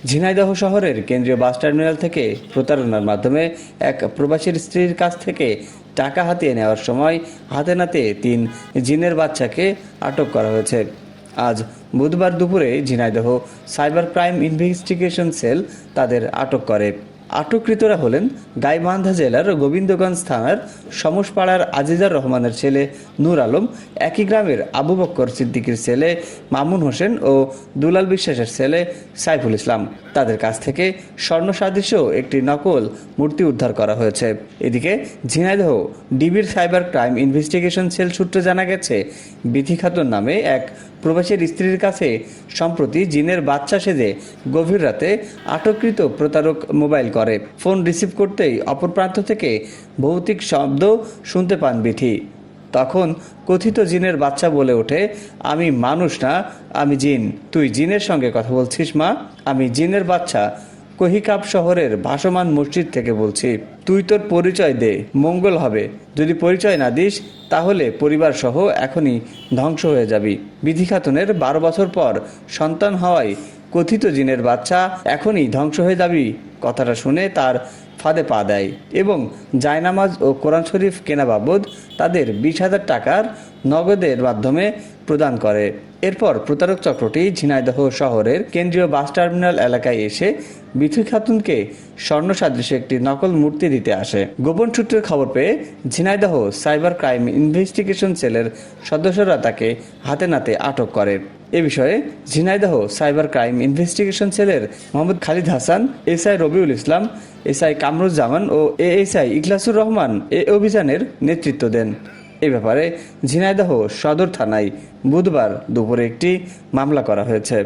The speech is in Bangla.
ঝিনাইদহ শহরের কেন্দ্রীয় বাস টার্মিনাল থেকে প্রতারণার মাধ্যমে এক প্রবাসীর স্ত্রীর কাছ থেকে টাকা হাতিয়ে নেওয়ার সময় হাতে নাতে 3 জিনের বাচ্চাকে আটক করা হয়েছে। আজ বুধবার দুপুরে Jhenaidah cyber crime investigation cell তাদের আটক করে। আটককৃতরা হলেন গাইবান্ধা জেলার গোবিন্দগঞ্জ থানার সমসপাড়ার আজিজার রহমানের ছেলে নূর আলম, একই গ্রামের আবু বক্কর সিদ্দিকীর ছেলে মামুন হোসেন ও দুলাল বিশ্বাসের ছেলে সাইফুল ইসলাম। তাদের কাছ থেকে স্বর্ণ সাদৃশ্য একটি নকল মূর্তি উদ্ধার করা হয়েছে। এদিকে ঝিনাইদহ ডিবির সাইবার ক্রাইম ইনভেস্টিগেশন সেল সূত্রে জানা গেছে, বিথি খাতুন নামে এক প্রবাসীর স্ত্রীর কাছে সম্প্রতি জিনের বাচ্চা সেজে গভীর রাতে আটককৃত প্রতারক মোবাইল করে। ফোন রিসিভ করতেই অপর প্রান্ত থেকে ভৌতিক শব্দ শুনতে পান বিথি। তখন কথিত জিনের বাচ্চা বলে ওঠে, আমি মানুষ না, আমি জিন। তুই জিনের সঙ্গে কথা বলছিস মা? আমি জিনের বাচ্চা কহিকাব শহরের ভাসমান মসজিদ থেকে বলছি। তুই তোর পরিচয় দে, মঙ্গল হবে। যদি পরিচয় না দিস তাহলে পরিবার সহ এখনই ধ্বংস হয়ে যাবি। বিথি খাতুনের 12 বছর পর সন্তান হওয়ায় কথিত জিনের বাচ্চা এখনই ধ্বংস হয়ে যাবি কথাটা শুনে তার ফাঁদে পা দেয় এবং জায়নামাজ ও কোরআন শরীফ কেনা বাবদ তাদের 20,000 টাকার নগদের মাধ্যমে প্রদান করে। এরপর প্রতারক চক্রটি ঝিনাইদহ শহরের কেন্দ্রীয় বাস টার্মিনাল এলাকায় এসে বিথি খাতুনকে স্বর্ণ সাদৃশ্য একটি নকল মূর্তি দিতে আসে। গোপন সূত্রের খবর পেয়ে ঝিনাইদহ সাইবার ক্রাইম ইনভেস্টিগেশন সেলের সদস্যরা তাকে হাতে নাতে আটক করে। এ বিষয়ে ঝিনাইদহ সাইবার ক্রাইম ইনভেস্টিগেশন সেলের মোহাম্মদ খালিদ হাসান, এসআই রবিউল ইসলাম, এসআই কামরুজ্জামান ও এএসআই ইখলাসুর রহমান এ অভিযানের নেতৃত্ব দেন। এ ব্যাপারে ঝিনাইদহ সদর থানায় বুধবার দুপুরে একটি মামলা করা হয়েছে।